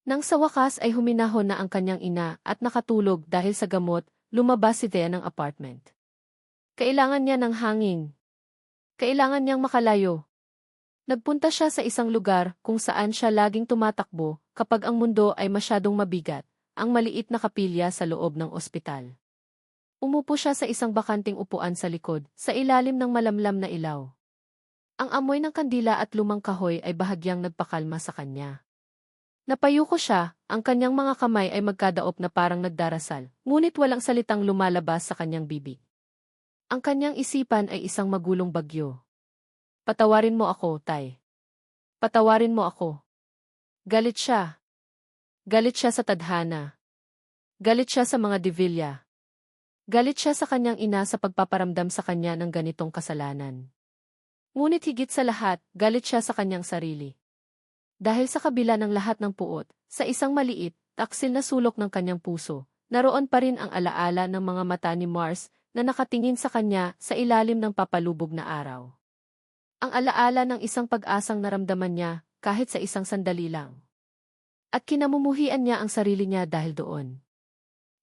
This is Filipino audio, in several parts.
Nang sa wakas ay huminahon na ang kanyang ina at nakatulog dahil sa gamot, lumabas si Thea ng apartment. Kailangan niya ng hangin. Kailangan niyang makalayo. Nagpunta siya sa isang lugar kung saan siya laging tumatakbo kapag ang mundo ay masyadong mabigat, ang maliit na kapilya sa loob ng ospital. Umupo siya sa isang bakanting upuan sa likod, sa ilalim ng malamlam na ilaw. Ang amoy ng kandila at lumang kahoy ay bahagyang nagpakalma sa kanya. Napayuko siya, ang kanyang mga kamay ay magkadaop na parang nagdarasal, ngunit walang salitang lumalabas sa kanyang bibig. Ang kanyang isipan ay isang magulong bagyo. Patawarin mo ako, Tay. Patawarin mo ako. Galit siya. Galit siya sa tadhana. Galit siya sa mga Divilla. Galit siya sa kanyang ina sa pagpaparamdam sa kanya ng ganitong kasalanan. Ngunit higit sa lahat, galit siya sa kanyang sarili. Dahil sa kabila ng lahat ng puot, sa isang maliit, taksil na sulok ng kanyang puso, naroon pa rin ang alaala ng mga mata ni Mars na nakatingin sa kanya sa ilalim ng papalubog na araw. Ang alaala ng isang pag-asang naramdaman niya kahit sa isang sandali lang. At kinamumuhian niya ang sarili niya dahil doon.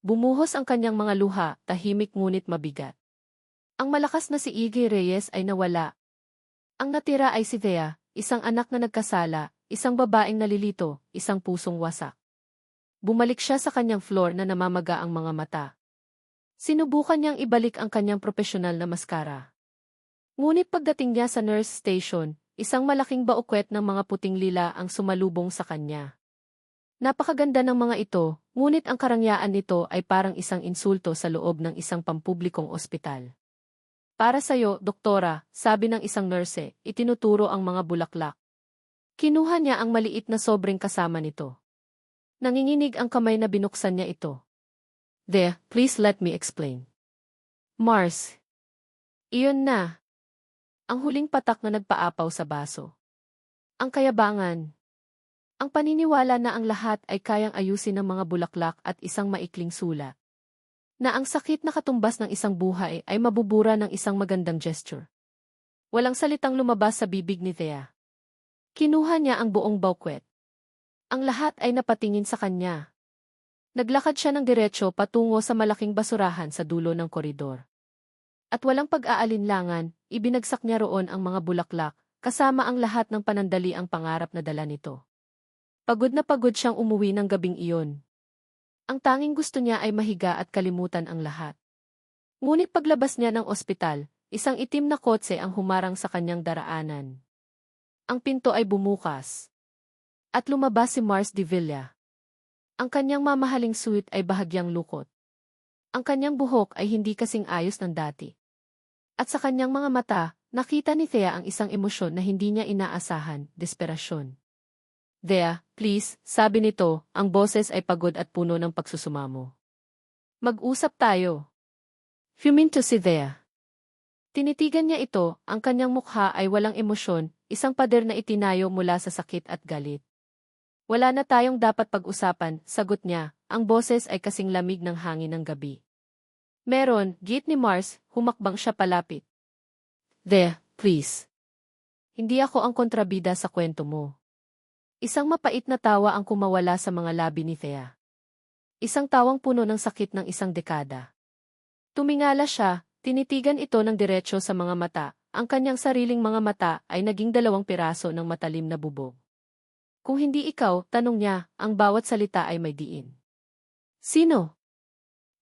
Bumuhos ang kanyang mga luha, tahimik ngunit mabigat. Ang malakas na si Iggy Reyes ay nawala. Ang natira ay si Thea, isang anak na nagkasala, isang babaeng nalilito, isang pusong wasak. Bumalik siya sa kanyang floor na namamaga ang mga mata. Sinubukan niyang ibalik ang kanyang propesyonal na maskara. Ngunit pagdating niya sa nurse station, isang malaking baukwet ng mga puting lila ang sumalubong sa kanya. Napakaganda ng mga ito, ngunit ang karangyaan nito ay parang isang insulto sa loob ng isang pampublikong ospital. Para sa'yo, doktora, sabi ng isang nurse, itinuturo ang mga bulaklak. Kinuha niya ang maliit na sobreng kasama nito. Nanginginig ang kamay na binuksan niya ito. There, please let me explain. Mars. Iyon na. Ang huling patak na nagpaapaw sa baso. Ang kayabangan. Ang paniniwala na ang lahat ay kayang ayusin ng mga bulaklak at isang maikling sulat. Na ang sakit na katumbas ng isang buhay ay mabubura ng isang magandang gesture. Walang salitang lumabas sa bibig ni Thea. Kinuha niya ang buong baukwet. Ang lahat ay napatingin sa kanya. Naglakad siya ng diretsyo patungo sa malaking basurahan sa dulo ng koridor. At walang pag-aalinlangan, ibinagsak niya roon ang mga bulaklak, kasama ang lahat ng panandaliang pangarap na dala nito. Pagod na pagod siyang umuwi ng gabing iyon. Ang tanging gusto niya ay mahiga at kalimutan ang lahat. Ngunit paglabas niya ng ospital, isang itim na kotse ang humarang sa kanyang daraanan. Ang pinto ay bumukas. At lumabas si Mars Divilla. Ang kanyang mamahaling suit ay bahagyang lukot. Ang kanyang buhok ay hindi kasing ayos ng dati. At sa kanyang mga mata, nakita ni Thea ang isang emosyon na hindi niya inaasahan, desperasyon. Thea, please, sabi nito, ang boses ay pagod at puno ng pagsusumamo. Mag-usap tayo. You mean to see Thea? Tinitigan niya ito, ang kanyang mukha ay walang emosyon, isang pader na itinayo mula sa sakit at galit. Wala na tayong dapat pag-usapan, sagot niya, ang boses ay kasing lamig ng hangin ng gabi. Meron, git ni Mars, humakbang siya palapit. Thea, please. Hindi ako ang kontrabida sa kwento mo. Isang mapait na tawa ang kumawala sa mga labi ni Thea. Isang tawang puno ng sakit ng isang dekada. Tumingala siya, tinitigan ito ng diretsyo sa mga mata, ang kanyang sariling mga mata ay naging 2 piraso ng matalim na bubog. Kung hindi ikaw, tanong niya, ang bawat salita ay may diin. Sino?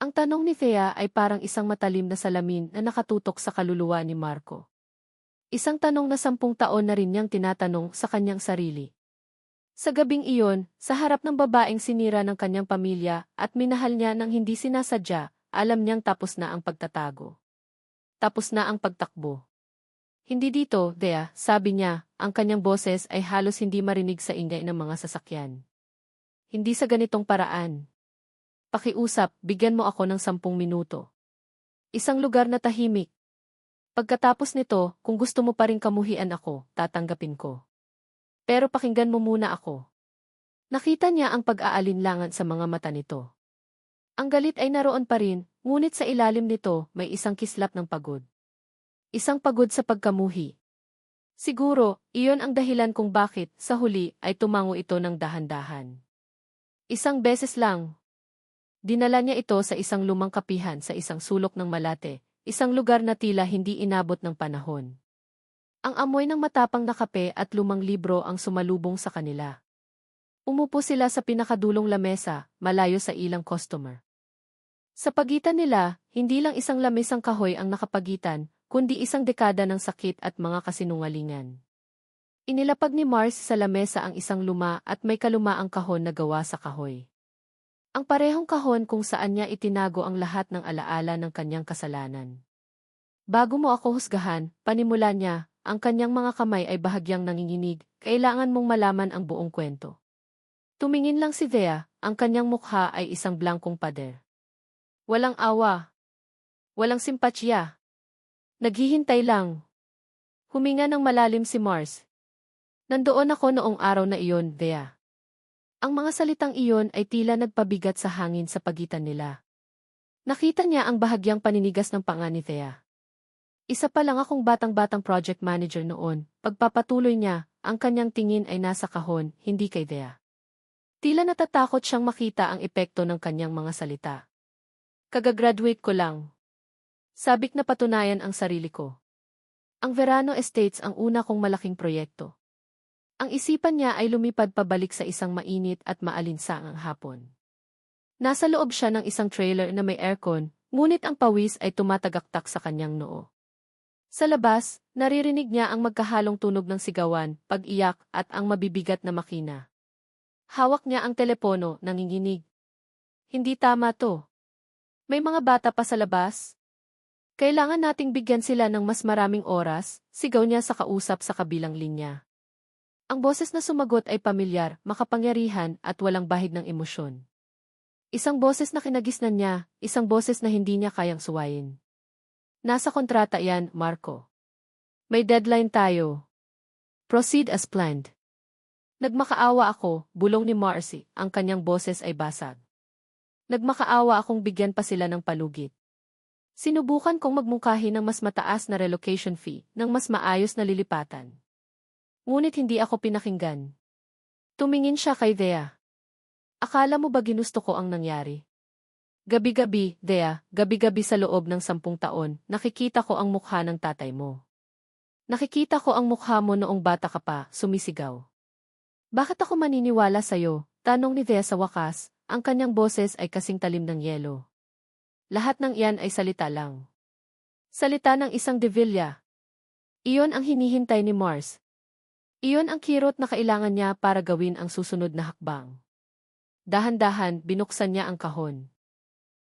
Ang tanong ni Thea ay parang isang matalim na salamin na nakatutok sa kaluluwa ni Marco. Isang tanong na 10 taon na rin niyang tinatanong sa kanyang sarili. Sa gabing iyon, sa harap ng babaeng sinira ng kanyang pamilya at minahal niya nang hindi sinasadya, alam niyang tapos na ang pagtatago. Tapos na ang pagtakbo. Hindi dito, Thea, sabi niya, ang kanyang boses ay halos hindi marinig sa ingay ng mga sasakyan. Hindi sa ganitong paraan. Pakiusap, bigyan mo ako ng 10 minuto. Isang lugar na tahimik. Pagkatapos nito, kung gusto mo pa rin kamuhian ako, tatanggapin ko. Pero pakinggan mo muna ako. Nakita niya ang pag-aalinlangan sa mga mata nito. Ang galit ay naroon pa rin, ngunit sa ilalim nito may isang kislap ng pagod. Isang pagod sa pagkamuhi. Siguro, iyon ang dahilan kung bakit, sa huli, ay tumango ito ng dahan-dahan. Isang beses lang. Dinala niya ito sa isang lumang kapihan sa isang sulok ng Malate, isang lugar na tila hindi inabot ng panahon. Ang amoy ng matapang na kape at lumang libro ang sumalubong sa kanila. Umupo sila sa pinakadulong lamesa, malayo sa ilang customer. Sa pagitan nila, hindi lang isang lamesang kahoy ang nakapagitan, kundi isang dekada ng sakit at mga kasinungalingan. Inilapag ni Mars sa lamesa ang isang luma at may kalumaang kahon na gawa sa kahoy. Ang parehong kahon kung saan niya itinago ang lahat ng alaala ng kanyang kasalanan. Bago mo ako husgahan, panimula niya, ang kanyang mga kamay ay bahagyang nanginginig, kailangan mong malaman ang buong kwento. Tumingin lang si Thea, ang kanyang mukha ay isang blankong pader. Walang awa. Walang simpatsya. Naghihintay lang. Huminga ng malalim si Mars. Nandoon ako noong araw na iyon, Thea. Ang mga salitang iyon ay tila nagpabigat sa hangin sa pagitan nila. Nakita niya ang bahagyang paninigas ng panga ni Thea. Isa pa lang akong batang-batang project manager noon, pagpapatuloy niya, ang kanyang tingin ay nasa kahon, hindi kay Thea. Tila natatakot siyang makita ang epekto ng kanyang mga salita. Kagagraduate ko lang. Sabik na patunayan ang sarili ko. Ang Verano Estates ang una kong malaking proyekto. Ang isipan niya ay lumipad pabalik sa isang mainit at maalinsangang hapon. Nasa loob siya ng isang trailer na may aircon, ngunit ang pawis ay tumatagaktak sa kanyang noo. Sa labas, naririnig niya ang magkahalong tunog ng sigawan, pag-iyak at ang mabibigat na makina. Hawak niya ang telepono, nanginginig. Hindi tama to. May mga bata pa sa labas. Kailangan nating bigyan sila ng mas maraming oras, sigaw niya sa kausap sa kabilang linya. Ang boses na sumagot ay pamilyar, makapangyarihan at walang bahid ng emosyon. Isang boses na kinagisnan niya, isang boses na hindi niya kayang suwayin. Nasa kontrata yan, Marco. May deadline tayo. Proceed as planned. Nagmakaawa ako, bulong ni Marcy, ang kanyang boses ay basag. Nagmakaawa akong bigyan pa sila ng palugit. Sinubukan kong magmungkahi ng mas mataas na relocation fee, ng mas maayos na lilipatan. Ngunit hindi ako pinakinggan. Tumingin siya kay Thea. Akala mo ba ginusto ko ang nangyari? Gabi-gabi, Thea, gabi-gabi sa loob ng 10 taon, nakikita ko ang mukha ng tatay mo. Nakikita ko ang mukha mo noong bata ka pa, sumisigaw. Bakit ako maniniwala sa'yo? Tanong ni Thea sa wakas, ang kanyang boses ay kasing talim ng yelo. Lahat ng iyan ay salita lang. Salita ng isang De Villa. Iyon ang hinihintay ni Mars. Iyon ang kirot na kailangan niya para gawin ang susunod na hakbang. Dahan-dahan, binuksan niya ang kahon.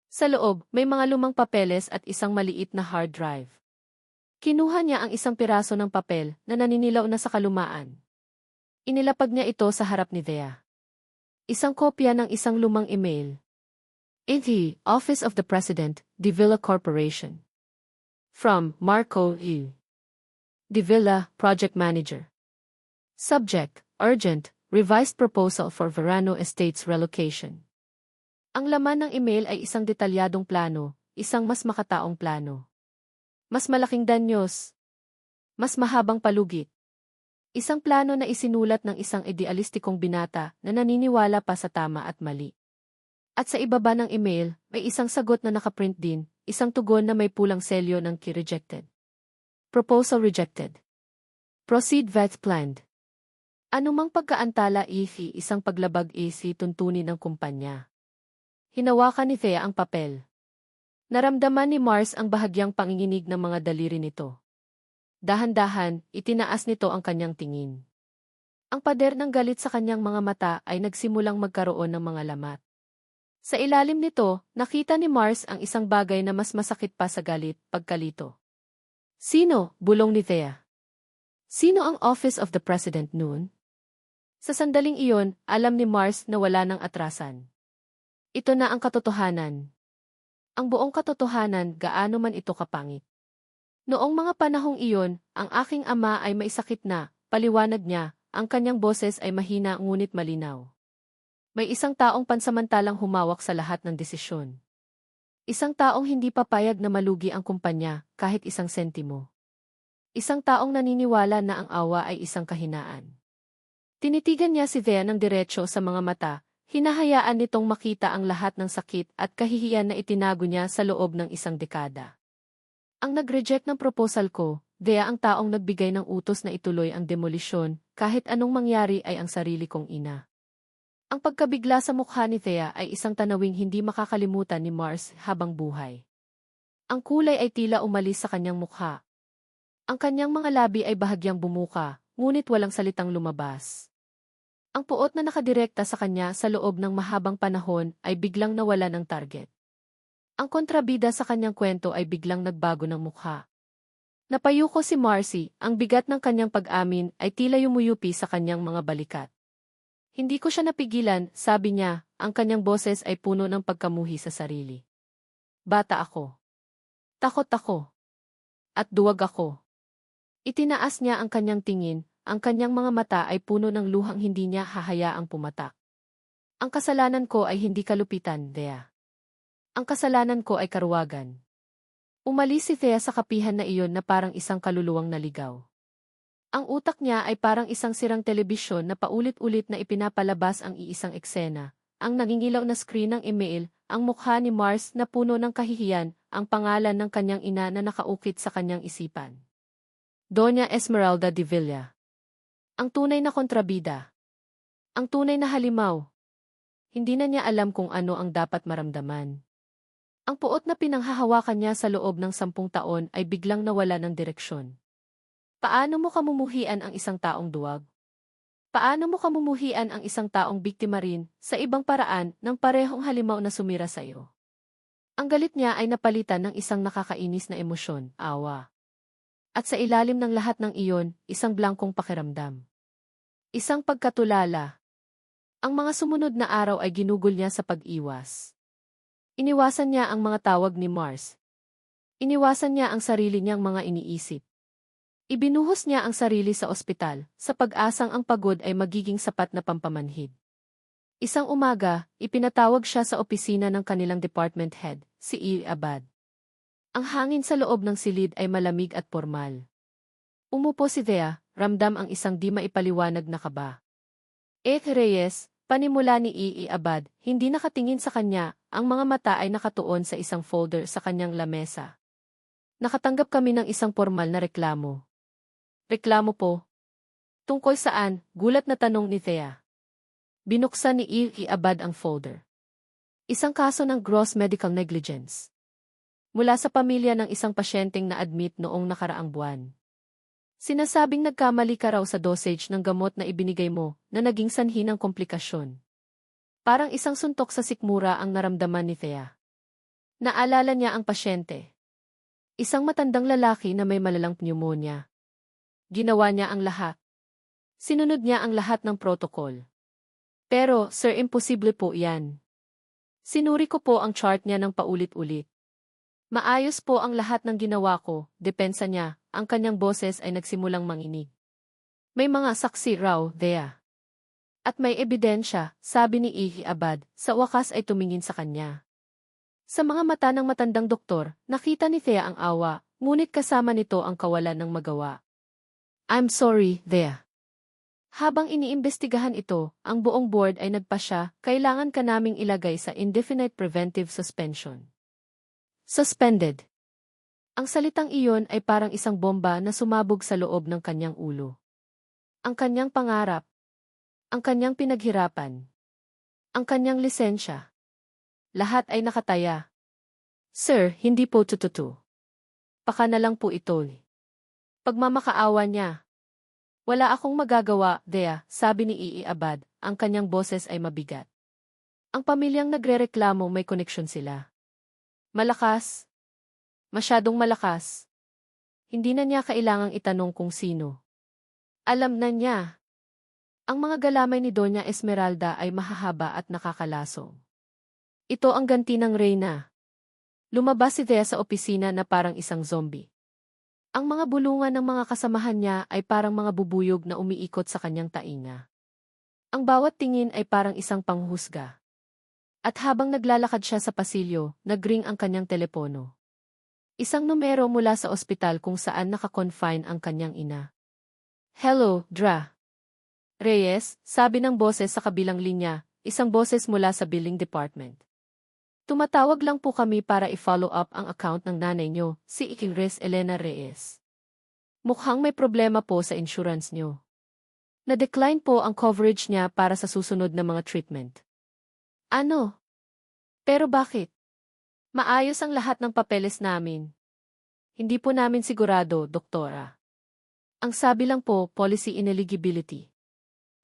Sa loob, may mga lumang papeles at isang maliit na hard drive. Kinuha niya ang isang piraso ng papel na naninilaw na sa kalumaan. Inilapag niya ito sa harap ni Thea. Isang kopya ng isang lumang email. In the Office of the President, De Villa Corporation. From Marco E. De Villa, Project Manager. Subject, Urgent, Revised Proposal for Verano Estates Relocation. Ang laman ng email ay isang detalyadong plano, isang mas makataong plano. Mas malaking danyos. Mas mahabang palugit. Isang plano na isinulat ng isang idealistikong binata na naniniwala pa sa tama at mali. At sa ibaba ng email, may isang sagot na nakaprint din, isang tugon na may pulang selyo ng rejected. Proposal rejected. Proceed as planned. Anumang pagkaantala isang paglabag tuntunin ng kumpanya. Hinawakan ni Thea ang papel. Naramdaman ni Mars ang bahagyang panginginig ng mga daliri nito. Dahan-dahan, itinaas nito ang kanyang tingin. Ang pader ng galit sa kanyang mga mata ay nagsimulang magkaroon ng mga lamat. Sa ilalim nito, nakita ni Mars ang isang bagay na mas masakit pa sa galit, pagkalito. Sino? Bulong ni Thea. Sino ang Office of the President noon? Sa sandaling iyon, alam ni Mars na wala ng atrasan. Ito na ang katotohanan. Ang buong katotohanan, gaano man ito kapangit. Noong mga panahong iyon, ang aking ama ay maisakit na, paliwanag niya, ang kanyang boses ay mahina ngunit malinaw. May isang taong pansamantalang humawak sa lahat ng desisyon. Isang taong hindi papayag na malugi ang kumpanya, kahit isang sentimo. Isang taong naniniwala na ang awa ay isang kahinaan. Tinitigan niya si Thea ng diretsyo sa mga mata, Hinahayaan nitong makita ang lahat ng sakit at kahihiyan na itinago niya sa loob ng isang dekada. Ang nag-reject ng proposal ko, Dea ang taong nagbigay ng utos na ituloy ang demolisyon, kahit anong mangyari ay ang sarili kong ina. Ang pagkabigla sa mukha ni Thea ay isang tanawing hindi makakalimutan ni Mars habang buhay. Ang kulay ay tila umalis sa kanyang mukha. Ang kanyang mga labi ay bahagyang bumuka, ngunit walang salitang lumabas. Ang puot na nakadirekta sa kanya sa loob ng mahabang panahon ay biglang nawala ng target. Ang kontrabida sa kanyang kwento ay biglang nagbago ng mukha. Napayuko si Marcy, ang bigat ng kanyang pag-amin ay tila yumuyupi sa kanyang mga balikat. Hindi ko siya napigilan, sabi niya, ang kanyang boses ay puno ng pagkamuhi sa sarili. Bata ako. Takot ako. At duwag ako. Itinaas niya ang kanyang tingin, ang kanyang mga mata ay puno ng luhang hindi niya hahayaang pumatak. Ang kasalanan ko ay hindi kalupitan, Thea. Ang kasalanan ko ay karuwagan. Umalis si Thea sa kapihan na iyon na parang isang kaluluwang naligaw. Ang utak niya ay parang isang sirang telebisyon na paulit-ulit na ipinapalabas ang iisang eksena, ang nangingilaw na screen ng email, ang mukha ni Mars na puno ng kahihiyan, ang pangalan ng kanyang ina na nakaukit sa kanyang isipan. Doña Esmeralda de Villa. Ang tunay na kontrabida. Ang tunay na halimaw. Hindi na niya alam kung ano ang dapat maramdaman. Ang puot na pinanghahawakan niya sa loob ng 10 taon ay biglang nawala ng direksyon. Paano mo kamumuhian ang isang taong duwag? Paano mo kamumuhian ang isang taong biktima rin sa ibang paraan ng parehong halimaw na sumira sa iyo? Ang galit niya ay napalitan ng isang nakakainis na emosyon, awa. At sa ilalim ng lahat ng iyon, isang blangkong pakiramdam. Isang pagkatulala. Ang mga sumunod na araw ay ginugol niya sa pag-iwas. Iniwasan niya ang mga tawag ni Mars. Iniwasan niya ang sarili niyang mga iniisip. Ibinuhos niya ang sarili sa ospital, sa pag-asang ang pagod ay magiging sapat na pampamanhid. Isang umaga, ipinatawag siya sa opisina ng kanilang department head, si E. Abad. Ang hangin sa loob ng silid ay malamig at formal. Umupo si Thea, ramdam ang isang di maipaliwanag na kaba. Reyes, panimula ni E. Abad, hindi nakatingin sa kanya, ang mga mata ay nakatuon sa isang folder sa kanyang lamesa. Nakatanggap kami ng isang formal na reklamo. Reklamo po? Tungkol saan? Gulat na tanong ni Thea. Binuksan ni E. Abad ang folder. Isang kaso ng gross medical negligence. Mula sa pamilya ng isang pasyenteng na-admit noong nakaraang buwan. Sinasabing nagkamali ka raw sa dosage ng gamot na ibinigay mo na naging sanhi ng komplikasyon. Parang isang suntok sa sikmura ang naramdaman ni Thea. Naalala niya ang pasyente. Isang matandang lalaki na may malalang pneumonia. Ginawa niya ang lahat. Sinunod niya ang lahat ng protocol. Pero, sir, imposible po yan. Sinuri ko po ang chart niya ng paulit-ulit. Maayos po ang lahat ng ginawa ko, depensa niya, ang kanyang boses ay nagsimulang manginig. May mga saksi raw, Thea. At may ebidensya, sabi ni Ihi Abad, sa wakas ay tumingin sa kanya. Sa mga mata ng matandang doktor, nakita ni Thea ang awa, ngunit kasama nito ang kawalan ng magawa. I'm sorry, Thea. Habang iniimbestigahan ito, ang buong board ay nagpasya, kailangan ka naming ilagay sa indefinite preventive suspension. Suspended. Ang salitang iyon ay parang isang bomba na sumabog sa loob ng kanyang ulo. Ang kanyang pangarap. Ang kanyang pinaghirapan. Ang kanyang lisensya. Lahat ay nakataya. Sir, hindi po tututu. Paka na lang po ito. Pagmamakaawa niya. Wala akong magagawa, Thea, sabi ni Ii Abad, ang kanyang boses ay mabigat. Ang pamilyang nagrereklamo may koneksyon sila. Malakas. Masyadong malakas. Hindi na niya kailangang itanong kung sino. Alam na niya. Ang mga galamay ni Doña Esmeralda ay mahahaba at nakakalasong. Ito ang ganti ng reyna. Lumabas si Thea sa opisina na parang isang zombie. Ang mga bulungan ng mga kasamahan niya ay parang mga bubuyog na umiikot sa kanyang tainga. Ang bawat tingin ay parang isang panghusga. At habang naglalakad siya sa pasilyo, nagring ang kanyang telepono. Isang numero mula sa ospital kung saan nakakonfine ang kanyang ina. Hello, Dra. Reyes, sabi ng boses sa kabilang linya, isang boses mula sa billing department. Tumatawag lang po kami para i-follow up ang account ng nanay nyo, si Ingrid Elena Reyes. Mukhang may problema po sa insurance nyo. Na-decline po ang coverage niya para sa susunod na mga treatment. Ano? Pero bakit? Maayos ang lahat ng papeles namin. Hindi po namin sigurado, doktora. Ang sabi lang po, policy ineligibility.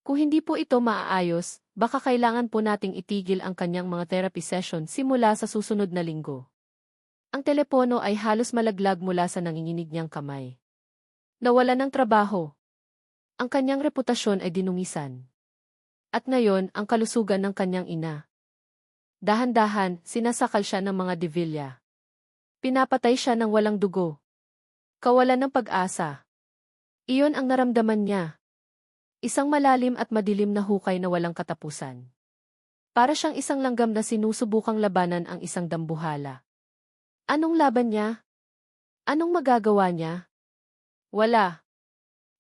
Kung hindi po ito maaayos, baka kailangan po nating itigil ang kanyang mga therapy session simula sa susunod na linggo. Ang telepono ay halos malaglag mula sa nanginginig niyang kamay. Nawala ng trabaho. Ang kanyang reputasyon ay dinungisan. At ngayon, ang kalusugan ng kanyang ina. Dahan-dahan, sinasakal siya ng mga divilla. Pinapatay siya ng walang dugo. Kawalan ng pag-asa. Iyon ang naramdaman niya. Isang malalim at madilim na hukay na walang katapusan. Para siyang isang langgam na sinusubukang labanan ang isang dambuhala. Anong laban niya? Anong magagawa niya? Wala.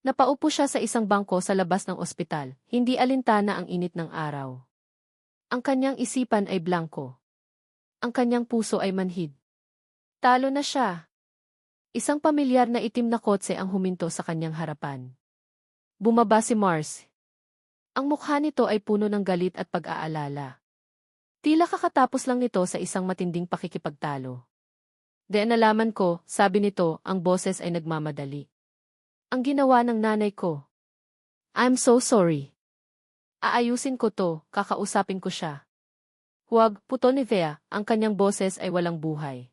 Napaupo siya sa isang bangko sa labas ng ospital, hindi alintana ang init ng araw. Ang kanyang isipan ay blanko. Ang kanyang puso ay manhid. Talo na siya. Isang pamilyar na itim na kotse ang huminto sa kanyang harapan. Bumaba si Mars. Ang mukha nito ay puno ng galit at pag-aalala. Tila kakatapos lang nito sa isang matinding pakikipagtalo. Nalaman ko, sabi nito, ang boses ay nagmamadali. Ang ginawa ng nanay ko. I'm so sorry. Aayusin ko to, kakausapin ko siya. Huwag, puto ni Thea, ang kanyang boses ay walang buhay.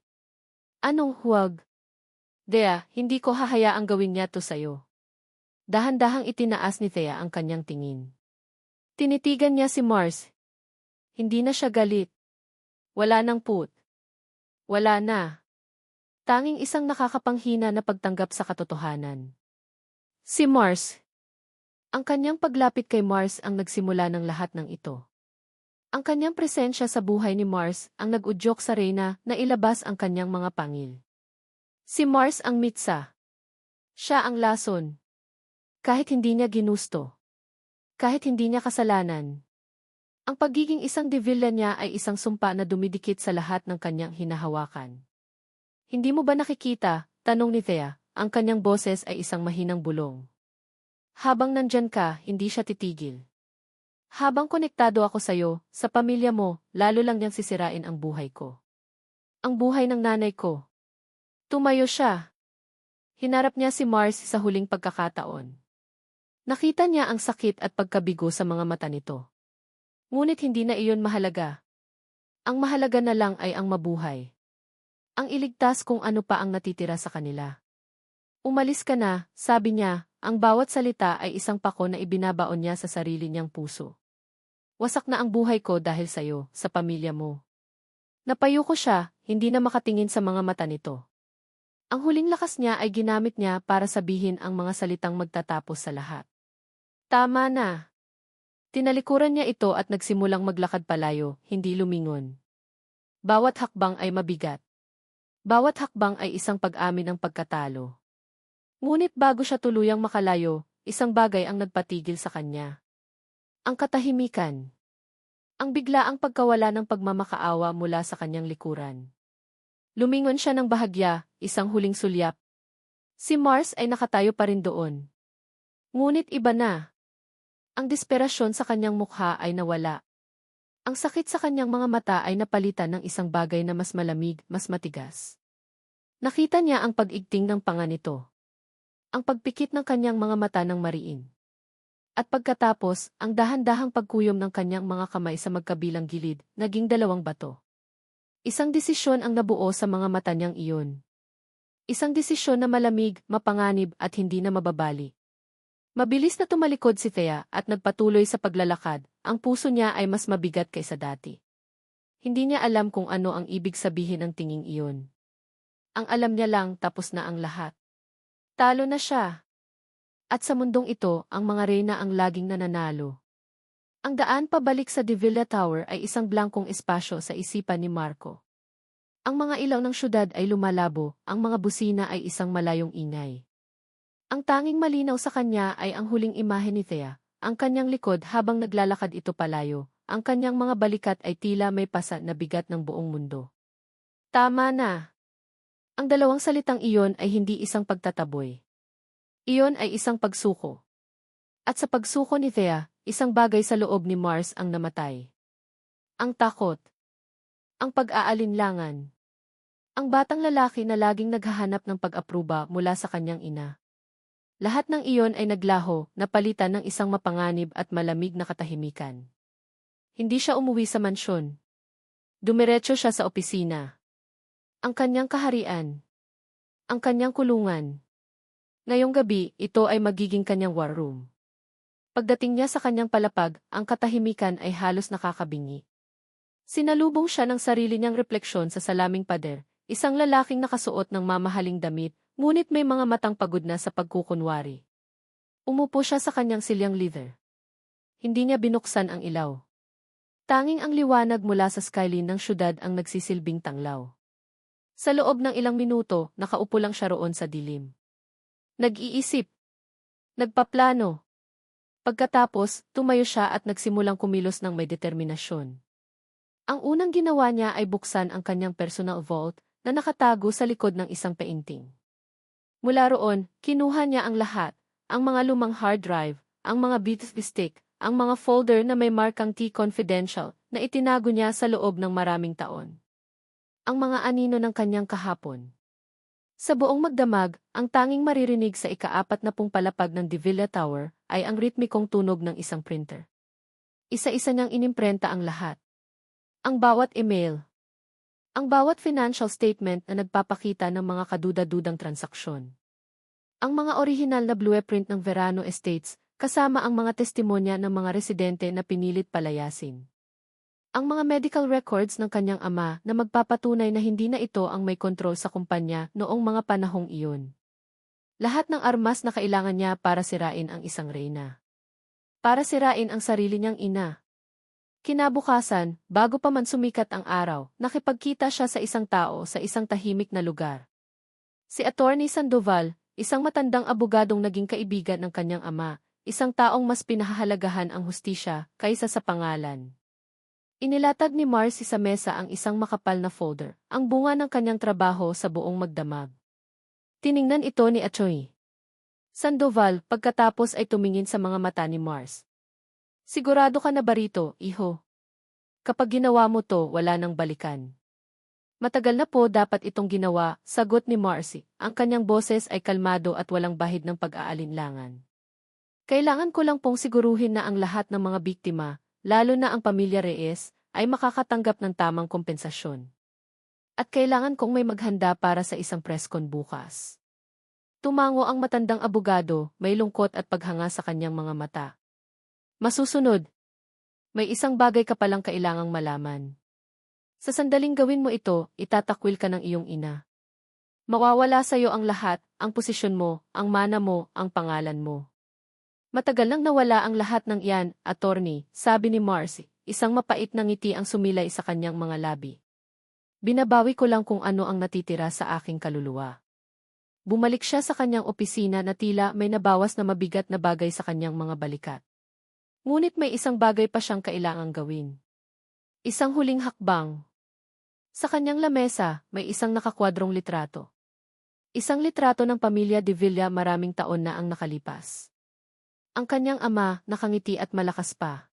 Anong huwag? Thea, hindi ko hahayaang gawin niya to sa'yo. Dahan-dahang itinaas ni Thea ang kanyang tingin. Tinitigan niya si Mars. Hindi na siya galit. Wala nang put. Wala na. Tanging isang nakakapanghina na pagtanggap sa katotohanan. Si Mars. Ang kanyang paglapit kay Mars ang nagsimula ng lahat ng ito. Ang kanyang presensya sa buhay ni Mars ang nag-udyok sa Reyna na ilabas ang kanyang mga pangil. Si Mars ang mitsa. Siya ang lason. Kahit hindi niya ginusto. Kahit hindi niya kasalanan. Ang pagiging isang divilla niya ay isang sumpa na dumidikit sa lahat ng kanyang hinahawakan. Hindi mo ba nakikita, tanong ni Thea, ang kanyang boses ay isang mahinang bulong. Habang nandyan ka, hindi siya titigil. Habang konektado ako sa'yo, sa pamilya mo, lalo lang niyang sisirain ang buhay ko. Ang buhay ng nanay ko. Tumayo siya. Hinarap niya si Mars sa huling pagkakataon. Nakita niya ang sakit at pagkabigo sa mga mata nito. Ngunit hindi na iyon mahalaga. Ang mahalaga na lang ay ang mabuhay. Ang iligtas kung ano pa ang natitira sa kanila. Umalis ka na, sabi niya, ang bawat salita ay isang pako na ibinabaon niya sa sarili niyang puso. Wasak na ang buhay ko dahil sa'yo, sa pamilya mo. Napayuko siya, hindi na makatingin sa mga mata nito. Ang huling lakas niya ay ginamit niya para sabihin ang mga salitang magtatapos sa lahat. Tama na. Tinalikuran niya ito at nagsimulang maglakad palayo, hindi lumingon. Bawat hakbang ay mabigat. Bawat hakbang ay isang pag-amin ng pagkatalo. Ngunit bago siya tuluyang makalayo, isang bagay ang nagpatigil sa kanya. Ang katahimikan. Ang biglaang pagkawala ng pagmamakaawa mula sa kanyang likuran. Lumingon siya ng bahagya, isang huling sulyap. Si Mars ay nakatayo pa rin doon. Ngunit iba na. Ang desperasyon sa kanyang mukha ay nawala. Ang sakit sa kanyang mga mata ay napalitan ng isang bagay na mas malamig, mas matigas. Nakita niya ang pag-igting ng panga nito. Ang pagpikit ng kanyang mga mata ng mariin. At pagkatapos, ang dahan-dahang pagkuyom ng kanyang mga kamay sa magkabilang gilid, naging dalawang bato. Isang desisyon ang nabuo sa mga mata niyang iyon. Isang desisyon na malamig, mapanganib at hindi na mababali. Mabilis na tumalikod si Thea at nagpatuloy sa paglalakad, ang puso niya ay mas mabigat kaysa dati. Hindi niya alam kung ano ang ibig sabihin ng tinging iyon. Ang alam niya lang tapos na ang lahat. Talo na siya. At sa mundong ito, ang mga reyna ang laging nananalo. Ang daan pabalik sa De Villa Tower ay isang blankong espasyo sa isipan ni Marco. Ang mga ilaw ng syudad ay lumalabo, ang mga busina ay isang malayong ingay. Ang tanging malinaw sa kanya ay ang huling imahe ni Thea, ang kanyang likod habang naglalakad ito palayo, ang kanyang mga balikat ay tila may pasa na bigat ng buong mundo. Tama na. Ang dalawang salitang iyon ay hindi isang pagtataboy. Iyon ay isang pagsuko. At sa pagsuko ni Thea, isang bagay sa loob ni Mars ang namatay. Ang takot. Ang pag-aalinlangan. Ang batang lalaki na laging naghahanap ng pag-apruba mula sa kanyang ina. Lahat ng iyon ay naglaho, napalitan ng isang mapanganib at malamig na katahimikan. Hindi siya umuwi sa mansyon. Dumiretso siya sa opisina. Ang kanyang kaharian. Ang kanyang kulungan. Ngayong gabi, ito ay magiging kanyang war room. Pagdating niya sa kanyang palapag, ang katahimikan ay halos nakakabingi. Sinalubong siya ng sarili niyang refleksyon sa salaming pader, isang lalaking nakasuot ng mamahaling damit, ngunit may mga matang pagod na sa pagkukunwari. Umupo siya sa kanyang silyang leather. Hindi niya binuksan ang ilaw. Tanging ang liwanag mula sa skyline ng syudad ang nagsisilbing tanglaw. Sa loob ng ilang minuto, nakaupo lang siya roon sa dilim. Nag-iisip. Nagpaplano. Pagkatapos, tumayo siya at nagsimulang kumilos ng may determinasyon. Ang unang ginawa niya ay buksan ang kanyang personal vault na nakatago sa likod ng isang painting. Mula roon, kinuha niya ang lahat, ang mga lumang hard drive, ang mga beat stick, ang mga folder na may markang T confidential na itinago niya sa loob ng maraming taon. Ang mga anino ng kanyang kahapon. Sa buong magdamag, ang tanging maririnig sa ika-40 palapag ng De Villa Tower ay ang ritmikong tunog ng isang printer. Isa-isa niyang inimprenta ang lahat. Ang bawat email. Ang bawat financial statement na nagpapakita ng mga kaduda-dudang transaksyon. Ang mga orihinal na blueprint ng Verano Estates, kasama ang mga testimonya ng mga residente na pinilit palayasin. Ang mga medical records ng kanyang ama na magpapatunay na hindi na ito ang may kontrol sa kumpanya noong mga panahong iyon. Lahat ng armas na kailangan niya para sirain ang isang reyna. Para sirain ang sarili niyang ina. Kinabukasan, bago pa man sumikat ang araw, nakipagkita siya sa isang tao sa isang tahimik na lugar. Si Attorney Sandoval, isang matandang abogadong naging kaibigan ng kanyang ama, isang taong mas pinahahalagahan ang hustisya kaysa sa pangalan. Inilatag ni Marcy sa mesa ang isang makapal na folder, ang bunga ng kanyang trabaho sa buong magdamag. Tiningnan ito ni Atty. Sandoval pagkatapos ay tumingin sa mga mata ni Mars. Sigurado ka na ba rito, iho? Kapag ginawa mo to, wala nang balikan. Matagal na po dapat itong ginawa, sagot ni Marcy. Ang kanyang boses ay kalmado at walang bahid ng pag-aalinlangan. Kailangan ko lang pong siguruhin na ang lahat ng mga biktima, lalo na ang pamilya Reyes, ay makakatanggap ng tamang kompensasyon. At kailangan kong may maghanda para sa isang preskon bukas. Tumango ang matandang abogado, may lungkot at paghanga sa kanyang mga mata. Masusunod. May isang bagay ka palang kailangang malaman. Sa sandaling gawin mo ito, itatakwil ka ng iyong ina. Mawawala sa iyo ang lahat, ang posisyon mo, ang mana mo, ang pangalan mo. Matagal nang nawala ang lahat ng iyan, attorney, sabi ni Marcy, isang mapait na ngiti ang sumilay sa kanyang mga labi. Binabawi ko lang kung ano ang natitira sa aking kaluluwa. Bumalik siya sa kanyang opisina na tila may nabawas na mabigat na bagay sa kanyang mga balikat. Ngunit may isang bagay pa siyang kailangang gawin. Isang huling hakbang. Sa kanyang lamesa, may isang nakakwadrong litrato. Isang litrato ng pamilya De Villa maraming taon na ang nakalipas. Ang kanyang ama, nakangiti at malakas pa.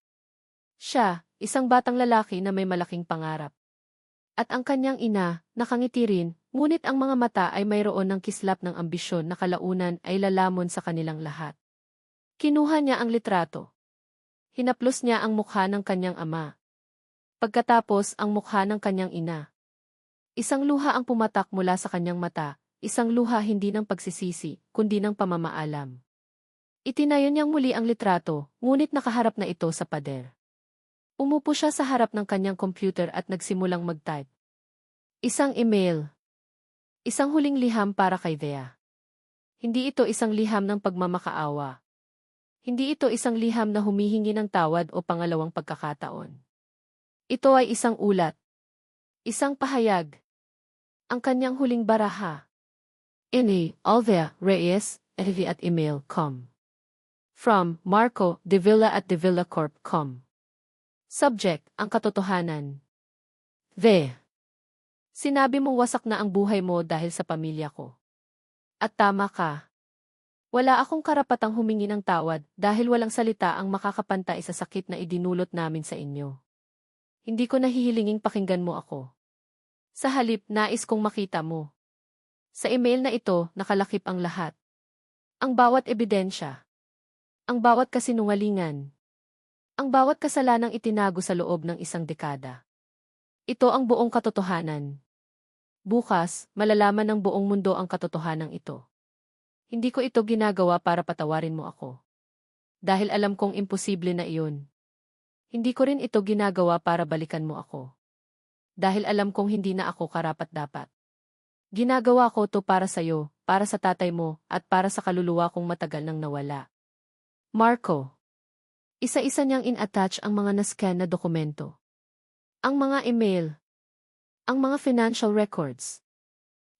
Siya, isang batang lalaki na may malaking pangarap. At ang kanyang ina, nakangiti rin, ngunit ang mga mata ay mayroon ng kislap ng ambisyon na kalaunan ay lalamon sa kanilang lahat. Kinuha niya ang litrato. Hinaplos niya ang mukha ng kanyang ama. Pagkatapos ang mukha ng kanyang ina. Isang luha ang pumatak mula sa kanyang mata, isang luha hindi ng pagsisisi, kundi ng pamamaalam. Itinayo niyang muli ang litrato, ngunit nakaharap na ito sa pader. Umupo siya sa harap ng kanyang computer at nagsimulang mag-type. Isang email. Isang huling liham para kay Thea. Hindi ito isang liham ng pagmamakaawa. Hindi ito isang liham na humihingi ng tawad o pangalawang pagkakataon. Ito ay isang ulat. Isang pahayag. Ang kanyang huling baraha. N.A. Alvea Reyes, @email.com. From Marco De Villa @devillacorp.com. Subject, ang katotohanan. The. Sinabi mong wasak na ang buhay mo dahil sa pamilya ko. At tama ka. Wala akong karapatang humingi ng tawad dahil walang salita ang makakapantay sa sakit na idinulot namin sa inyo. Hindi ko nahihilinging pakinggan mo ako. Sa halip, nais kong makita mo. Sa email na ito, nakalakip ang lahat. Ang bawat ebidensya. Ang bawat kasinungalingan. Ang bawat kasalanang itinago sa loob ng isang dekada. Ito ang buong katotohanan. Bukas, malalaman ng buong mundo ang katotohanan ito. Hindi ko ito ginagawa para patawarin mo ako. Dahil alam kong imposible na iyon. Hindi ko rin ito ginagawa para balikan mo ako. Dahil alam kong hindi na ako karapat-dapat. Ginagawa ko to para sa'yo, para sa tatay mo, at para sa kaluluwa kong matagal nang nawala. Marco. Isa-isa niyang in-attach ang mga nascan na dokumento. Ang mga email. Ang mga financial records.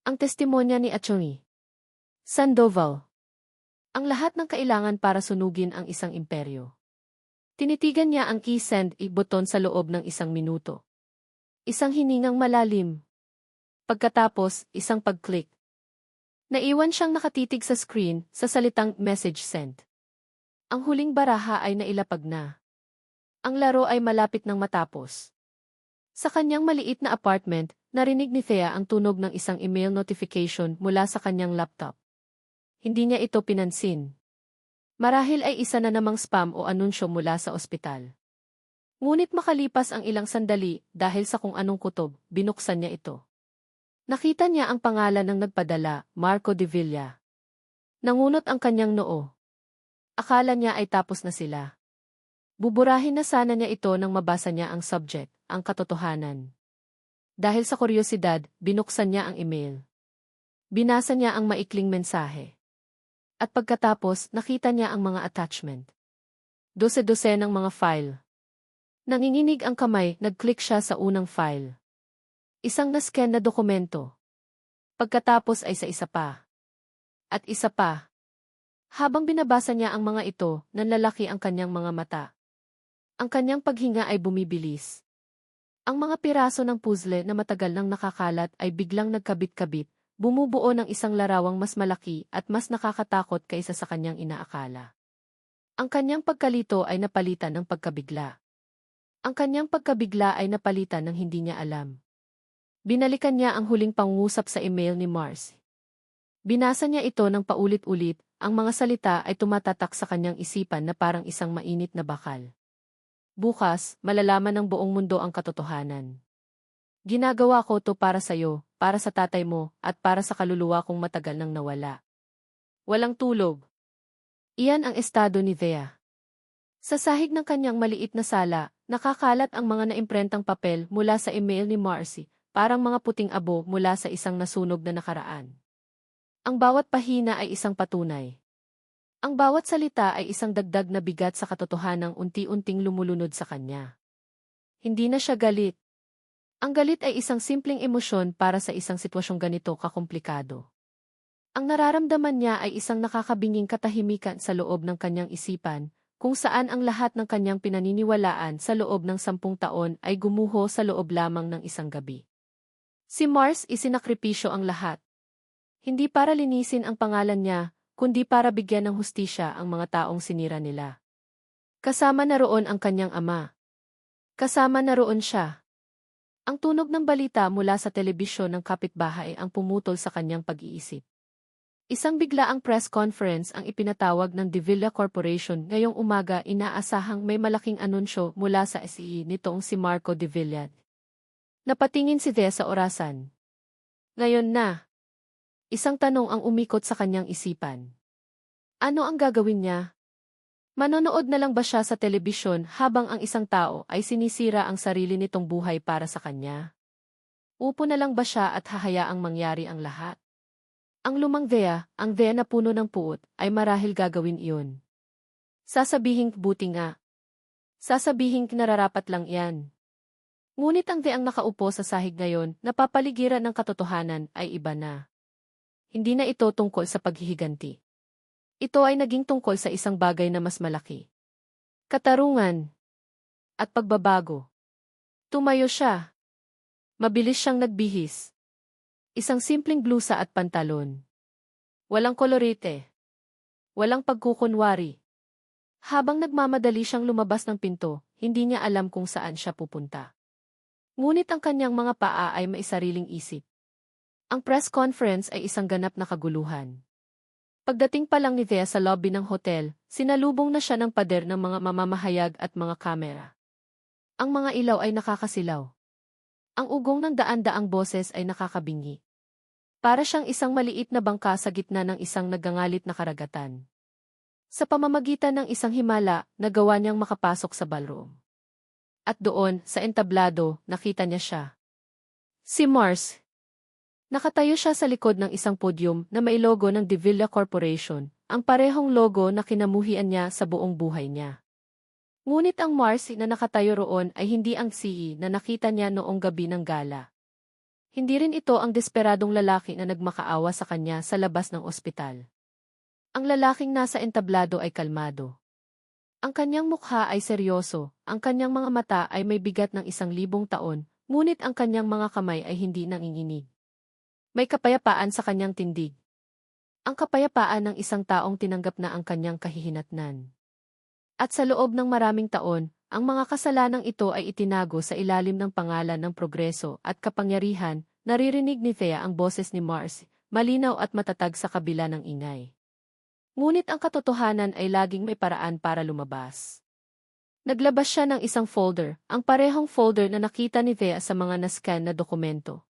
Ang testimonya ni Atty. Sandoval. Ang lahat ng kailangan para sunugin ang isang imperyo. Tinitigan niya ang key send i-button sa loob ng 1 minuto. Isang hiningang malalim. Pagkatapos, isang pag-click. Naiwan siyang nakatitig sa screen sa salitang message sent. Ang huling baraha ay nailapag na. Ang laro ay malapit nang matapos. Sa kanyang maliit na apartment, narinig ni Thea ang tunog ng isang email notification mula sa kanyang laptop. Hindi niya ito pinansin. Marahil ay isa na namang spam o anunsyo mula sa ospital. Ngunit makalipas ang ilang sandali dahil sa kung anong kutob, binuksan niya ito. Nakita niya ang pangalan ng nagpadala, Marco de Villa. Nangunot ang kanyang noo. Akala niya ay tapos na sila. Buburahin na sana niya ito nang mabasa niya ang subject, ang katotohanan. Dahil sa kuryosidad, binuksan niya ang email. Binasa niya ang maikling mensahe. At pagkatapos, nakita niya ang mga attachment. Dose-dose ng mga file. Nanginginig ang kamay, nag-click siya sa unang file. Isang na-scan na dokumento. Pagkatapos ay sa isa pa. At isa pa. Habang binabasa niya ang mga ito, nanlalaki ang kanyang mga mata. Ang kanyang paghinga ay bumibilis. Ang mga piraso ng puzzle na matagal nang nakakalat ay biglang nagkabit-kabit, bumubuo ng isang larawang mas malaki at mas nakakatakot kaysa sa kanyang inaakala. Ang kanyang pagkalito ay napalitan ng pagkabigla. Ang kanyang pagkabigla ay napalitan ng hindi niya alam. Binalikan niya ang huling pangungusap sa email ni Mars. Binasa niya ito ng paulit-ulit, ang mga salita ay tumatatak sa kanyang isipan na parang isang mainit na bakal. Bukas, malalaman ng buong mundo ang katotohanan. Ginagawa ko to para sa'yo, para sa tatay mo, at para sa kaluluwa kong matagal nang nawala. Walang tulog. Iyan ang estado ni Thea. Sa sahig ng kanyang maliit na sala, nakakalat ang mga naimprentang papel mula sa email ni Marcy, parang mga puting abo mula sa isang nasunog na nakaraan. Ang bawat pahina ay isang patunay. Ang bawat salita ay isang dagdag na bigat sa katotohanang unti-unting lumulunod sa kanya. Hindi na siya galit. Ang galit ay isang simpleng emosyon para sa isang sitwasyong ganito kakomplikado. Ang nararamdaman niya ay isang nakakabinging katahimikan sa loob ng kanyang isipan, kung saan ang lahat ng kanyang pinaniniwalaan sa loob ng 10 taon ay gumuho sa loob lamang ng isang gabi. Si Mars isinakripisyo ang lahat. Hindi para linisin ang pangalan niya, kundi para bigyan ng hustisya ang mga taong sinira nila. Kasama na roon ang kanyang ama. Kasama na roon siya. Ang tunog ng balita mula sa telebisyon ng kapitbahay ang pumutol sa kanyang pag-iisip. Isang biglaang press conference ang ipinatawag ng De Villa Corporation ngayong umaga, inaasahang may malaking anunsyo mula sa SE nitong si Marco de Villa. Napatingin si Thea sa orasan. Ngayon na. Isang tanong ang umikot sa kanyang isipan. Ano ang gagawin niya? Manonood na lang ba siya sa telebisyon habang ang isang tao ay sinisira ang sarili nitong buhay para sa kanya? Upo na lang ba siya at hahayaang mangyari ang lahat? Ang lumang Thea, ang Thea na puno ng puot, ay marahil gagawin iyon. Sasabihing buti nga. Sasabihing nararapat lang yan. Ngunit ang Thea ang nakaupo sa sahig ngayon, napapaligiran ng katotohanan, ay iba na. Hindi na ito tungkol sa paghihiganti. Ito ay naging tungkol sa isang bagay na mas malaki. Katarungan. at pagbabago. Tumayo siya. Mabilis siyang nagbihis. Isang simpleng blusa at pantalon. Walang kolorite. Walang pagkukunwari. Habang nagmamadali siyang lumabas ng pinto, hindi niya alam kung saan siya pupunta. Ngunit ang kanyang mga paa ay may sariling isip. Ang press conference ay isang ganap na kaguluhan. Pagdating pa lang ni Thea sa lobby ng hotel, sinalubong na siya ng pader ng mga mamamahayag at mga kamera. Ang mga ilaw ay nakakasilaw. Ang ugong ng daan-daang boses ay nakakabingi. Para siyang isang maliit na bangka sa gitna ng isang nagangalit na karagatan. Sa pamamagitan ng isang himala, nagawa niyang makapasok sa ballroom. At doon, sa entablado, nakita niya siya. Si Mars. Nakatayo siya sa likod ng isang podium na may logo ng De Villa Corporation, ang parehong logo na kinamuhian niya sa buong buhay niya. Ngunit ang Mars na nakatayo roon ay hindi ang CEO na nakita niya noong gabi ng gala. Hindi rin ito ang desperadong lalaki na nagmakaawa sa kanya sa labas ng ospital. Ang lalaking nasa entablado ay kalmado. Ang kanyang mukha ay seryoso, ang kanyang mga mata ay may bigat ng 1,000 taon, ngunit ang kanyang mga kamay ay hindi nanginginig. May kapayapaan sa kanyang tindig. Ang kapayapaan ng isang taong tinanggap na ang kanyang kahihinatnan. At sa loob ng maraming taon, ang mga kasalanang ito ay itinago sa ilalim ng pangalan ng progreso at kapangyarihan, naririnig ni Thea ang boses ni Mars, malinaw at matatag sa kabila ng ingay. Ngunit ang katotohanan ay laging may paraan para lumabas. Naglabas siya ng isang folder, ang parehong folder na nakita ni Thea sa mga nascan na dokumento.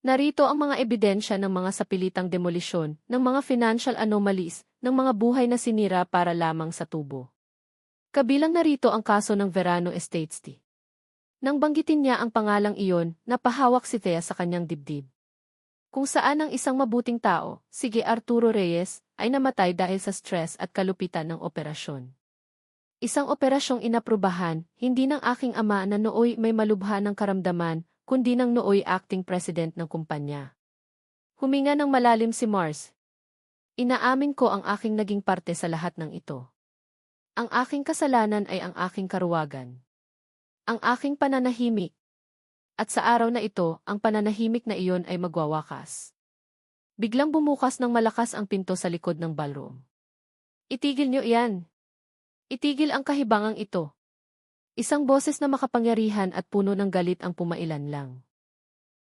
Narito ang mga ebidensya ng mga sapilitang demolisyon, ng mga financial anomalies, ng mga buhay na sinira para lamang sa tubo. Kabilang narito ang kaso ng Verano Estates. Nang banggitin niya ang pangalang iyon, napahawak si Thea sa kanyang dibdib. Kung saan ang isang mabuting tao, sige Arturo Reyes, ay namatay dahil sa stress at kalupitan ng operasyon. Isang operasyong inaprubahan, hindi ng aking ama na nooy may malubha ng karamdaman, kundi ng nooy acting president ng kumpanya. Huminga ng malalim si Mars. Inaamin ko ang aking naging parte sa lahat ng ito. Ang aking kasalanan ay ang aking karuwagan. Ang aking pananahimik. At sa araw na ito, ang pananahimik na iyon ay magwawakas. Biglang bumukas ng malakas ang pinto sa likod ng ballroom. Itigil niyo iyan. Itigil ang kahibangang ito. Isang boses na makapangyarihan at puno ng galit ang pumailan lang.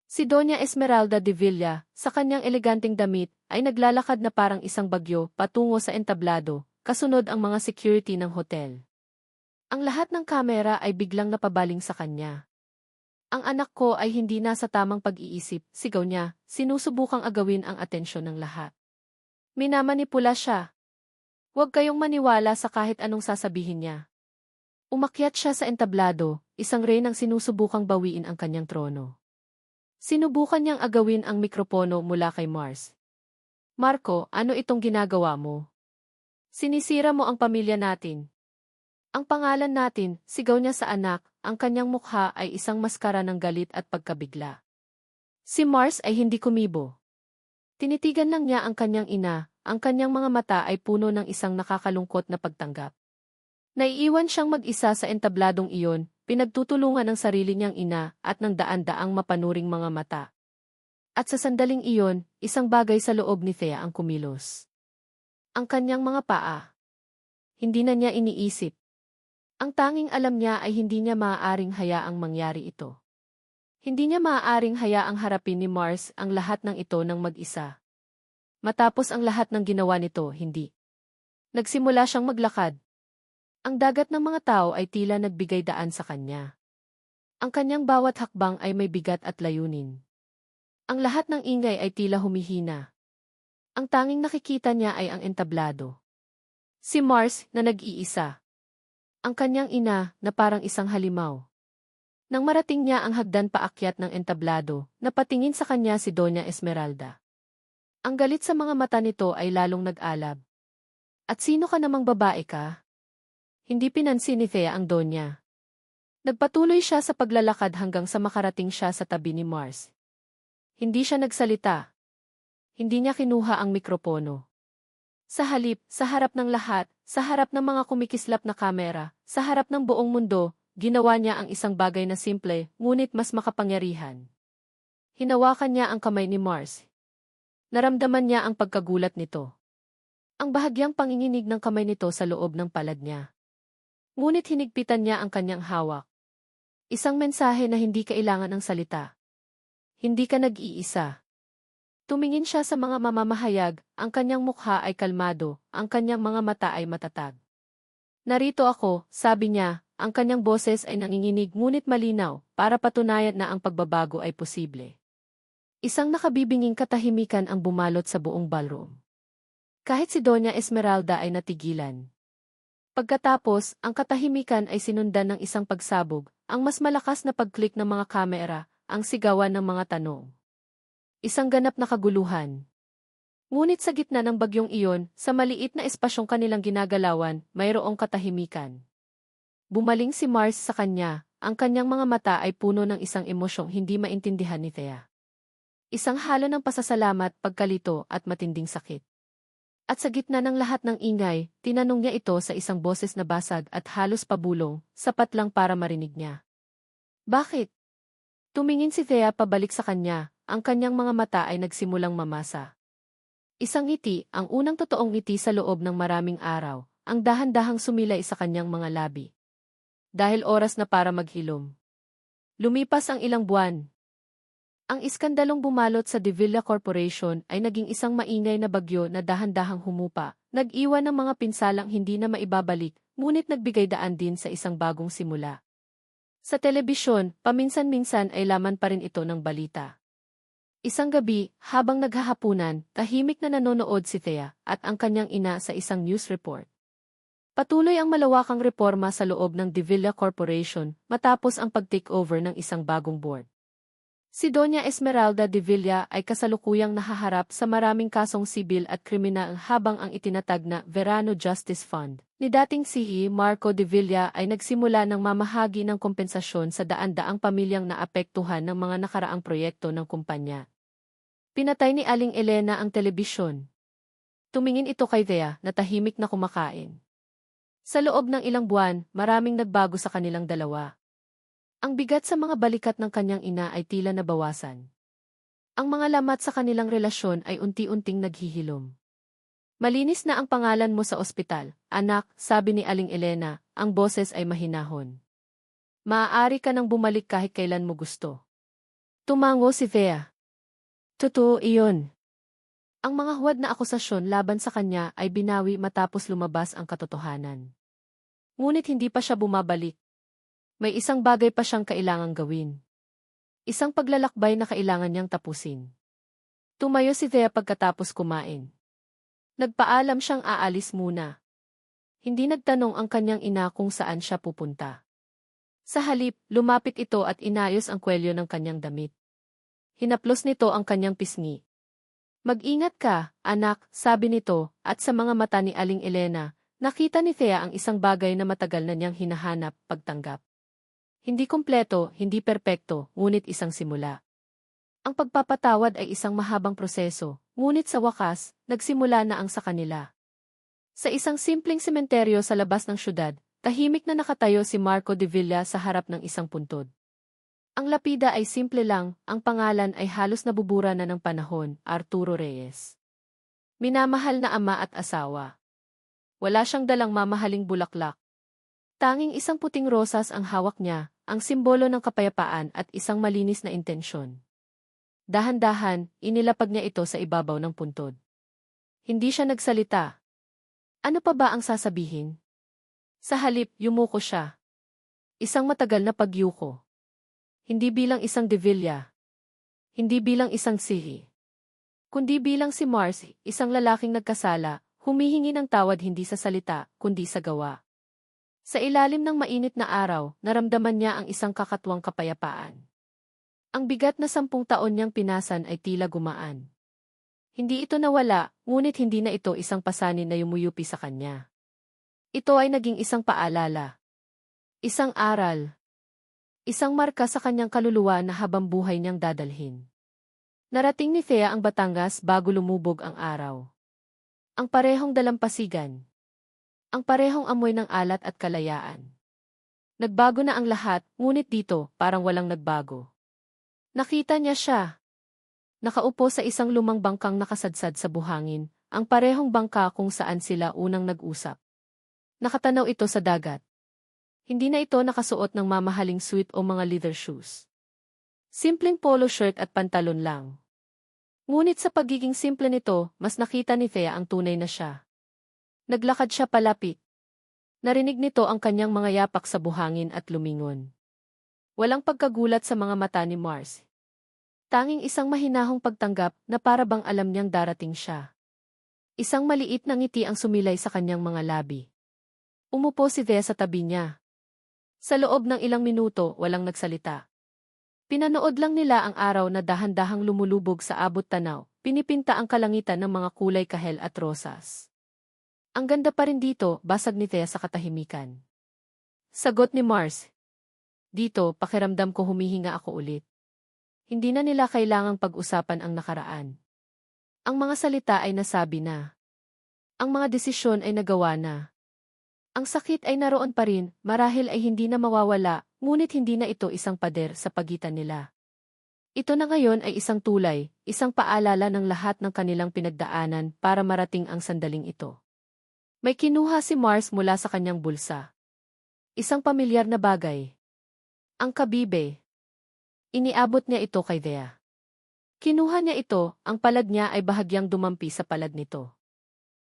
Si Doña Esmeralda de Villa, sa kanyang eleganteng damit, ay naglalakad na parang isang bagyo patungo sa entablado, kasunod ang mga security ng hotel. Ang lahat ng kamera ay biglang napabaling sa kanya. Ang anak ko ay hindi nasa tamang pag-iisip, sigaw niya, sinusubukang agawin ang atensyon ng lahat. Minamanipula siya. Huwag kayong maniwala sa kahit anong sasabihin niya. Umakyat siya sa entablado, isang reynang sinusubukang bawiin ang kanyang trono. Sinubukan niyang agawin ang mikropono mula kay Mars. Marco, ano itong ginagawa mo? Sinisira mo ang pamilya natin. Ang pangalan natin, sigaw niya sa anak, ang kanyang mukha ay isang maskara ng galit at pagkabigla. Si Mars ay hindi kumibo. Tinitigan lang niya ang kanyang ina, ang kanyang mga mata ay puno ng isang nakakalungkot na pagtanggap. Naiiwan siyang mag-isa sa entabladong iyon, pinagtutulungan ng sarili niyang ina at ng daan-daang mapanuring mga mata. At sa sandaling iyon, isang bagay sa loob ni Thea ang kumilos. Ang kanyang mga paa. Hindi na niya iniisip. Ang tanging alam niya ay hindi niya maaaring hayaang mangyari ito. Hindi niya maaaring hayaang harapin ni Mars ang lahat ng ito ng mag-isa. Matapos ang lahat ng ginawa nito, hindi. Nagsimula siyang maglakad. Ang dagat ng mga tao ay tila nagbigay daan sa kanya. Ang kanyang bawat hakbang ay may bigat at layunin. Ang lahat ng ingay ay tila humihina. Ang tanging nakikita niya ay ang entablado. Si Mars na nag-iisa. Ang kanyang ina na parang isang halimaw. Nang marating niya ang hagdan paakyat ng entablado, napatingin sa kanya si Doña Esmeralda. Ang galit sa mga mata nito ay lalong nag-alab. At sino ka namang babae ka? Hindi pinansin ni Thea ang Donya. Nagpatuloy siya sa paglalakad hanggang sa makarating siya sa tabi ni Mars. Hindi siya nagsalita. Hindi niya kinuha ang mikropono. Sa halip, sa harap ng lahat, sa harap ng mga kumikislap na kamera, sa harap ng buong mundo, ginawa niya ang isang bagay na simple, ngunit mas makapangyarihan. Hinawakan niya ang kamay ni Mars. Naramdaman niya ang pagkagulat nito. Ang bahagyang panginginig ng kamay nito sa loob ng palad niya. Ngunit hinigpitan niya ang kanyang hawak. Isang mensahe na hindi kailangan ng salita. Hindi ka nag-iisa. Tumingin siya sa mga mamamahayag, ang kanyang mukha ay kalmado, ang kanyang mga mata ay matatag. Narito ako, sabi niya, ang kanyang boses ay nanginginig ngunit malinaw, para patunayan na ang pagbabago ay posible. Isang nakabibinging katahimikan ang bumalot sa buong ballroom. Kahit si Doña Esmeralda ay natigilan. Pagkatapos, ang katahimikan ay sinundan ng isang pagsabog, ang mas malakas na pag-click ng mga kamera, ang sigawan ng mga tanong. Isang ganap na kaguluhan. Ngunit sa gitna ng bagyong iyon, sa maliit na espasyong kanilang ginagalawan, mayroong katahimikan. Bumaling si Mars sa kanya, ang kanyang mga mata ay puno ng isang emosyong hindi maintindihan ni Thea. Isang halo ng pasasalamat, pagkalito at matinding sakit. At sa gitna ng lahat ng ingay, tinanong niya ito sa isang boses na basag at halos pabulong, sapat lang para marinig niya. Bakit? Tumingin si Thea pabalik sa kanya, ang kanyang mga mata ay nagsimulang mamasa. Isang ngiti, ang unang totoong ngiti sa loob ng maraming araw, ang dahan-dahang sumilay sa kanyang mga labi. Dahil oras na para maghilom. Lumipas ang ilang buwan. Ang iskandalong bumalot sa De Villa Corporation ay naging isang maingay na bagyo na dahan-dahang humupa, nag-iwan ng mga pinsalang hindi na maibabalik, ngunit nagbigay daan din sa isang bagong simula. Sa telebisyon, paminsan-minsan ay laman pa rin ito ng balita. Isang gabi, habang naghahapunan, tahimik na nanonood si Thea at ang kanyang ina sa isang news report. Patuloy ang malawakang reforma sa loob ng De Villa Corporation matapos ang pag-takeover ng isang bagong board. Si Doña Esmeralda de Villa ay kasalukuyang nahaharap sa maraming kasong sibil at kriminal habang ang itinatag na Verano Justice Fund ni dating CEO Marco de Villa ay nagsimula ng mamahagi ng kompensasyon sa daan-daang pamilyang naapektuhan ng mga nakaraang proyekto ng kumpanya. Pinatay ni Aling Elena ang telebisyon. Tumingin ito kay Thea na tahimik na kumakain. Sa loob ng ilang buwan, maraming nagbago sa kanilang dalawa. Ang bigat sa mga balikat ng kanyang ina ay tila nabawasan. Ang mga lamat sa kanilang relasyon ay unti-unting naghihilom. Malinis na ang pangalan mo sa ospital, anak, sabi ni Aling Elena, ang boses ay mahinahon. Maaari ka nang bumalik kahit kailan mo gusto. Tumango si Thea. Totoo iyon. Ang mga huwad na akusasyon laban sa kanya ay binawi matapos lumabas ang katotohanan. Ngunit hindi pa siya bumabalik. May isang bagay pa siyang kailangang gawin. Isang paglalakbay na kailangan niyang tapusin. Tumayo si Thea pagkatapos kumain. Nagpaalam siyang aalis muna. Hindi nagtanong ang kanyang ina kung saan siya pupunta. Sa halip, lumapit ito at inayos ang kwelyo ng kanyang damit. Hinaplos nito ang kanyang pisngi. Mag-ingat ka, anak, sabi nito, at sa mga mata ni Aling Elena, nakita ni Thea ang isang bagay na matagal na niyang hinahanap, pagtanggap. Hindi kumpleto, hindi perpekto, ngunit isang simula. Ang pagpapatawad ay isang mahabang proseso, ngunit sa wakas, nagsimula na ang sa kanila. Sa isang simpleng sementeryo sa labas ng syudad, tahimik na nakatayo si Marco de Villa sa harap ng isang puntod. Ang lapida ay simple lang, ang pangalan ay halos nabubura na ng panahon, Arturo Reyes. Minamahal na ama at asawa. Wala siyang dalang mamahaling bulaklak. Tanging isang puting rosas ang hawak niya, ang simbolo ng kapayapaan at isang malinis na intensyon. Dahan-dahan, inilapag niya ito sa ibabaw ng puntod. Hindi siya nagsalita. Ano pa ba ang sasabihin? Sa halip, yumuko siya. Isang matagal na pagyuko. Hindi bilang isang De Villa. Hindi bilang isang sihi. Kundi bilang si Mars, isang lalaking nagkasala, humihingi ng tawad hindi sa salita, kundi sa gawa. Sa ilalim ng mainit na araw, naramdaman niya ang isang kakatuwang kapayapaan. Ang bigat na 10 taon niyang pinasan ay tila gumaan. Hindi ito nawala, ngunit hindi na ito isang pasanin na yumuyupi sa kanya. Ito ay naging isang paalala. Isang aral. Isang marka sa kanyang kaluluwa na habang buhay niyang dadalhin. Narating ni Thea ang Batangas bago lumubog ang araw. Ang parehong dalampasigan. Ang parehong amoy ng alat at kalayaan. Nagbago na ang lahat, ngunit dito, parang walang nagbago. Nakita niya siya. Nakaupo sa isang lumang bangkang nakasadsad sa buhangin, ang parehong bangka kung saan sila unang nag-usap. Nakatanaw ito sa dagat. Hindi na ito nakasuot ng mamahaling suit o mga leather shoes. Simpleng polo shirt at pantalon lang. Ngunit sa pagiging simple nito, mas nakita ni Thea ang tunay na siya. Naglakad siya palapit. Narinig nito ang kanyang mga yapak sa buhangin at lumingon. Walang pagkagulat sa mga mata ni Mars. Tanging isang mahinahong pagtanggap na para bang alam niyang darating siya. Isang maliit na ngiti ang sumilay sa kanyang mga labi. Umupo si Thea sa tabi niya. Sa loob ng ilang minuto, walang nagsalita. Pinanood lang nila ang araw na dahan-dahang lumulubog sa abot tanaw, pinipinta ang kalangitan ng mga kulay kahel at rosas. Ang ganda pa rin dito, basag ni Thea sa katahimikan. Sagot ni Mars. Dito, pakiramdam ko humihinga ako ulit. Hindi na nila kailangang pag-usapan ang nakaraan. Ang mga salita ay nasabi na. Ang mga desisyon ay nagawa na. Ang sakit ay naroon pa rin, marahil ay hindi na mawawala, ngunit hindi na ito isang pader sa pagitan nila. Ito na ngayon ay isang tulay, isang paalala ng lahat ng kanilang pinagdaanan para marating ang sandaling ito. May kinuha si Mars mula sa kanyang bulsa. Isang pamilyar na bagay. Ang kabibe. Iniabot niya ito kay Thea. Kinuha niya ito, ang palad niya ay bahagyang dumampi sa palad nito.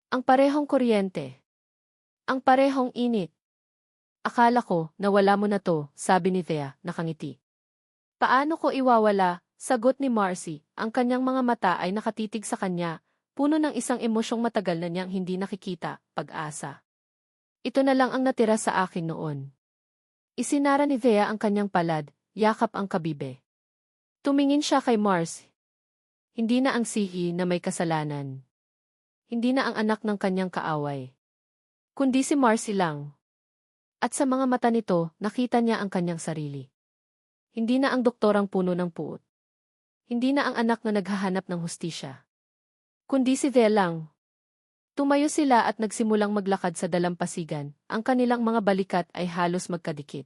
Ang parehong kuryente. Ang parehong init. Akala ko, nawala mo na to, sabi ni Thea, nakangiti. Paano ko iwawala? Sagot ni Marcy, ang kanyang mga mata ay nakatitig sa kanya, puno ng isang emosyong matagal na niyang hindi nakikita, pag-asa. Ito na lang ang natira sa akin noon. Isinara ni Thea ang kanyang palad, yakap ang kabibe. Tumingin siya kay Mars. Hindi na ang sihi na may kasalanan. Hindi na ang anak ng kanyang kaaway. Kundi si Marcy lang. At sa mga mata nito, nakita niya ang kanyang sarili. Hindi na ang doktor ang puno ng puot. Hindi na ang anak na naghahanap ng hustisya. Kundi si Thea lang. Tumayo sila at nagsimulang maglakad sa dalampasigan, ang kanilang mga balikat ay halos magkadikit.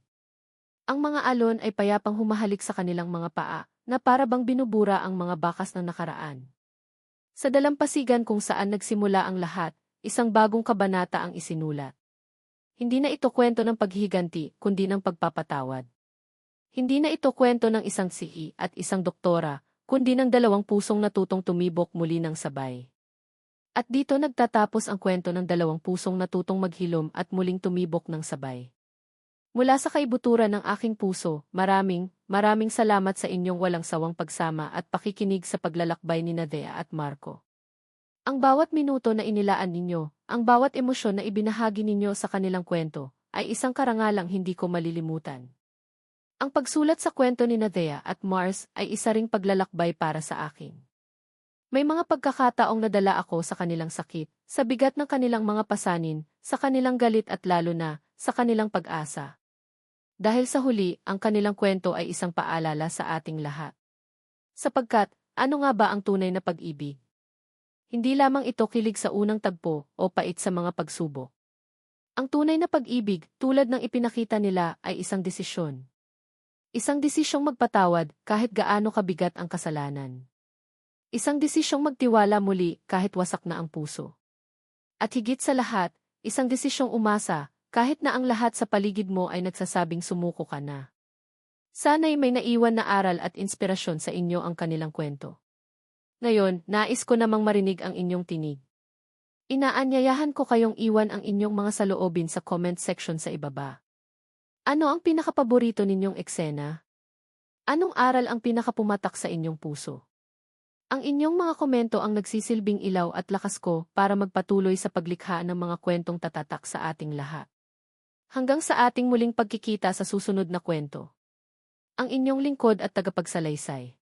Ang mga alon ay payapang humahalik sa kanilang mga paa, na para bang binubura ang mga bakas ng nakaraan. Sa dalampasigan kung saan nagsimula ang lahat, isang bagong kabanata ang isinulat. Hindi na ito kwento ng paghihiganti, kundi ng pagpapatawad. Hindi na ito kwento ng isang sihi at isang doktora, kundi ng dalawang pusong natutong tumibok muli ng sabay. At dito nagtatapos ang kwento ng dalawang pusong natutong maghilom at muling tumibok ng sabay. Mula sa kaibuturan ng aking puso, maraming salamat sa inyong walang sawang pagsama at pakikinig sa paglalakbay ni Thea at Marco. Ang bawat minuto na inilaan ninyo, ang bawat emosyon na ibinahagi ninyo sa kanilang kwento, ay isang karangalang hindi ko malilimutan. Ang pagsulat sa kwento ni Thea at Mars ay isa ring paglalakbay para sa akin. May mga pagkakataong nadala ako sa kanilang sakit, sa bigat ng kanilang mga pasanin, sa kanilang galit at lalo na, sa kanilang pag-asa. Dahil sa huli, ang kanilang kwento ay isang paalala sa ating lahat. Sapagkat, ano nga ba ang tunay na pag-ibig? Hindi lamang ito kilig sa unang tagpo o pait sa mga pagsubok. Ang tunay na pag-ibig, tulad ng ipinakita nila, ay isang desisyon. Isang desisyong magpatawad kahit gaano kabigat ang kasalanan. Isang desisyong magtiwala muli kahit wasak na ang puso. At higit sa lahat, isang desisyong umasa, kahit na ang lahat sa paligid mo ay nagsasabing sumuko ka na. Sana'y may naiwan na aral at inspirasyon sa inyo ang kanilang kwento. Ngayon, nais ko namang marinig ang inyong tinig. Inaanyayahan ko kayong iwan ang inyong mga saloobin sa comment section sa ibaba. Ano ang pinakapaborito ninyong eksena? Anong aral ang pinakapumatak sa inyong puso? Ang inyong mga komento ang nagsisilbing ilaw at lakas ko para magpatuloy sa paglikha ng mga kwentong tatatak sa ating lahat. Hanggang sa ating muling pagkikita sa susunod na kwento. Ang inyong lingkod at tagapagsalaysay.